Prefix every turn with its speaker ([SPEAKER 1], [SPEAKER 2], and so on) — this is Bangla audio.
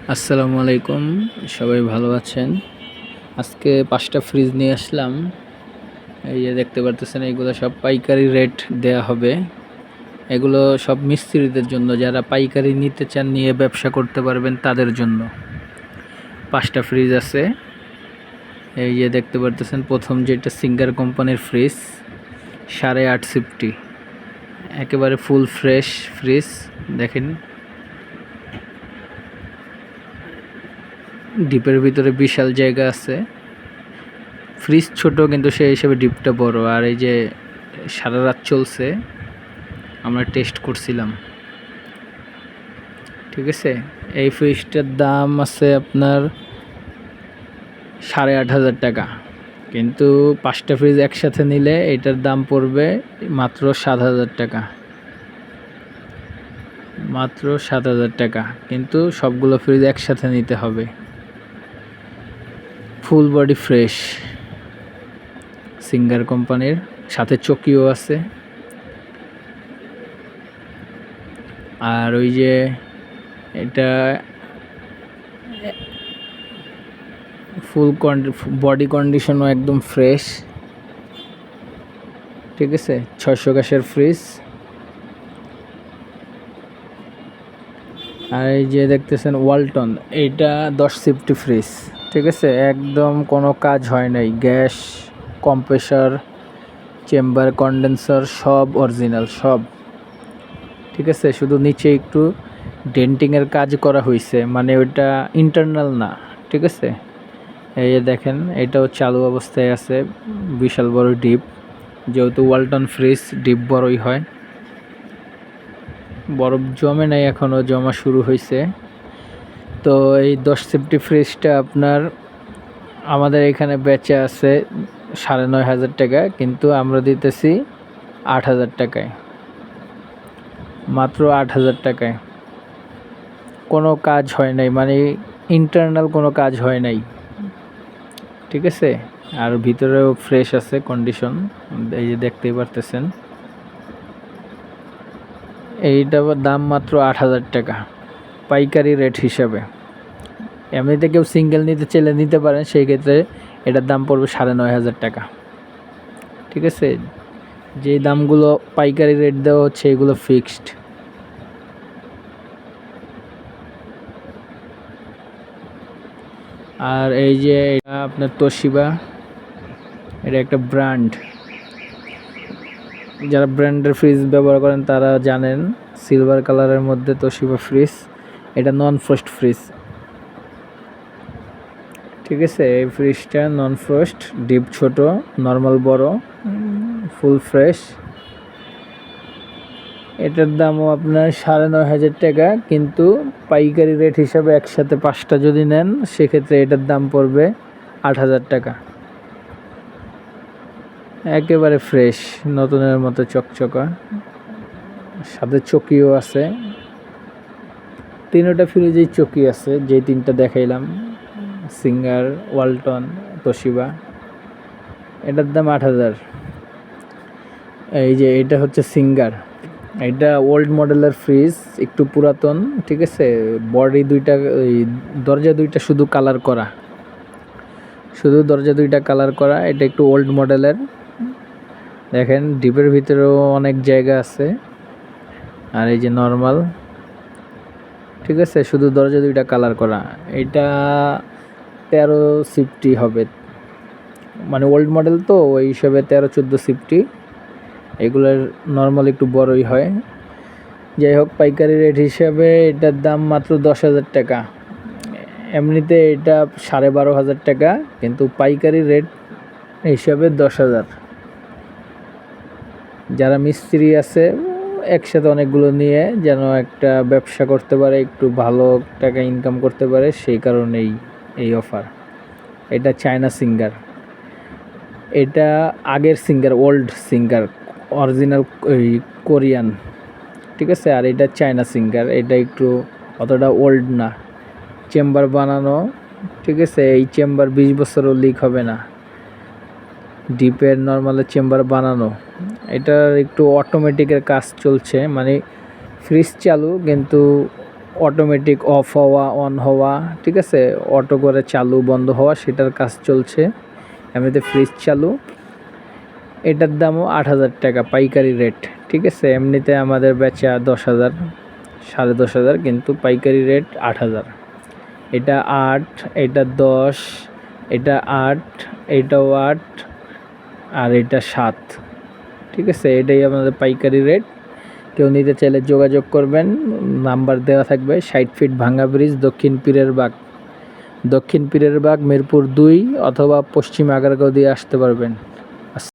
[SPEAKER 1] আসসালামু আলাইকুম, সবাই ভালো আছেন? আজকে 5টা ফ্রিজ নিয়ে আসলাম। এই যে দেখতে পারতেছেন, এগুলো সব পাইকারি রেট দেয়া হবে। এগুলো সব মিস্ত্রিদের জন্য, যারা পাইকারি নিতে চান, নিয়ে ব্যবসা করতে পারবেন তাদের জন্য 5টা ফ্রিজ আছে। এই যে দেখতে পারতেছেন, প্রথম যেটা সিঙ্গার কোম্পানির ফ্রিজ, 8.5 সিফটি, একেবারে ফুল ফ্রেশ ফ্রিজ। দেখেন, ডিপের ভিতরে বিশাল জায়গা আছে। ফ্রিজ ছোট কিন্তু সেই হিসেবে ডিপটা বড়। আর এই যে সারা রাত চলছে, আমরা টেস্ট করছিলাম, ঠিক আছে। এই ফ্রিজটার দাম আছে আপনার 8,500 টাকা, কিন্তু 5টা ফ্রিজ একসাথে নিলে এটার দাম পড়বে মাত্র 7,000 টাকা, মাত্র 7,000 টাকা। কিন্তু সবগুলো ফ্রিজ একসাথে নিতে হবে। ফুল বডি ফ্রেশ, সিঙ্গার কোম্পানির, সাথে চকিও আছে। আর ওই যে এটা ফুল বডি কন্ডিশনও একদম ফ্রেশ, ঠিক আছে। 600 গ্যাসের ফ্রিজ। আর এই যে দেখতেছেন ওয়ালটন, এইটা 10 সিফটি ফ্রিজ, ঠিক আছে। একদম কোনো কাজ হয় নাই, গ্যাস, কম্প্রেসার, চেম্বার, কন্ডেন্সার সব অরিজিনাল, সব ঠিক আছে। শুধু নিচে একটু ডেন্টিংয়ের কাজ করা হয়েছে, মানে ওইটা ইন্টারনাল না, ঠিক আছে। এই যে দেখেন, এটাও চালু অবস্থায় আছে। বিশাল বড় ডিপ, যেহেতু ওয়ালটন ফ্রিজ ডিপ বড়ই হয়। বরফ জমে নাই, এখনও জমা শুরু হয়েছে। তো এই 10 সিফটি ফ্রিজটা আপনার আমাদের এখানে বেচা আছে 9,500 টাকা, কিন্তু আমরা দিতেছি 8,000 টাকায়, মাত্র 8,000 টাকায়। কোনো কাজ হয় নাই, মানে ইন্টারনাল কোনো কাজ হয় নাই, ঠিক আছে। আর ভিতরেও ফ্রেশ আছে কন্ডিশন, এই যে দেখতেই পারতেছেন। এইটার দাম মাত্র 8,000 টাকা, পাইকারি রেট হিসাবে। এমনিতে কেউ সিঙ্গেল নিতে চাইলে নিতে পারেন, সেই ক্ষেত্রে এটার দাম পড়বে 9,500 টাকা, ঠিক আছে। যে দামগুলো পাইকারি রেট দেওয়া হচ্ছে, এগুলো ফিক্সড। আর এই যে এটা আপনার তোশিবা, এটা একটা ব্র্যান্ড। যারা ব্র্যান্ডের ফ্রিজ ব্যবহার করেন তারা জানেন, সিলভার কালারের মধ্যে তোশিবা ফ্রিজ। এটা নন ফ্রস্ট ফ্রিজ, ঠিক আছে। এই ফ্রিজটা নন ফ্রস্ট, ডিপ ছোট, নর্মাল বড়, ফুল ফ্রেশ। এটার দামও আপনার 9,500 টাকা, কিন্তু পাইকারি রেট হিসাবে একসাথে 5টা যদি নেন, সেক্ষেত্রে এটার দাম পড়বে 8,000 টাকা। একেবারে ফ্রেশ, নতুনের মতো চকচকা, সাথে চকিও আছে। 3টা ফ্রিজেই চকি আছে, যে 3টা দেখাইলাম, সিঙ্গার, ওয়ালটন, তোশিবা। এটার দাম 8,000। এই যে এটা হচ্ছে সিঙ্গার, এটা ওল্ড মডেলের ফ্রিজ, একটু পুরাতন, ঠিক আছে। বডি দুইটা, ওই দরজা দুইটা শুধু কালার করা, শুধু দরজা দুইটা কালার করা। এটা একটু ওল্ড মডেলের। দেখেন, ডিপের ভিতরেও অনেক জায়গা আছে। আর এই যে নর্মাল, ঠিক আছে, শুধু দরজা দুইটা কালার করা। এটা 13 সিফটি হবে, মানে ওল্ড মডেল তো, ওই হিসাবে 13-14 সিফটি। এগুলোর নর্মাল একটু বড়ই হয়। যাই হোক, পাইকারি রেট হিসাবে এটার দাম মাত্র 10,000 টাকা। এমনিতে এটা 12,500 টাকা, কিন্তু পাইকারি রেট হিসাবে 10,000। যারা মিস্ত্রি আছে, একসাথে অনেকগুলো নিয়ে যেন একটা ব্যবসা করতে পারে, একটু ভালো টাকা ইনকাম করতে পারে, সেই কারণেই এই অফার। এটা চায়না সিঙ্গার, এটা আগের সিঙ্গার, ওল্ড সিঙ্গার, অরিজিনাল ওই কোরিয়ান, ঠিক আছে। আর এটা চায়না সিঙ্গার, এটা একটু অতটা ওল্ড না, চেম্বার বানানো, ঠিক আছে। এই চেম্বার 20 বছরও লিক হবে না, ডিপের নর্মালের চেম্বার বানানো। এটার একটু অটোমেটিকের কাজ চলছে, মানে ফ্রিজ চালু, কিন্তু অটোমেটিক অফ হওয়া অন হওয়া, ঠিক আছে, অটো করে চালু বন্ধ হওয়া, সেটার কাজ চলছে। এমনিতে ফ্রিজ চালু। এটার দামও 8,000 টাকা পাইকারি রেট, ঠিক আছে। এমনিতে আমাদের বেচা 10,000, 10,500, কিন্তু পাইকারি রেট 8,000। এটা 8, এটা 10, এটা 8, এটাও 8, আর এটা 7, ঠিক আছে। এটাই আমাদের পাইকারি রেট। কেউ নিতে চাইলে যোগাযোগ করবেন, নাম্বার দেওয়া থাকবে। 60 ফিট ভাঙ্গা ব্রিজ, দক্ষিণ পীরের বাগ, মিরপুর 2, অথবা পশ্চিম আগারগাঁও দিয়ে আসতে পারবেন।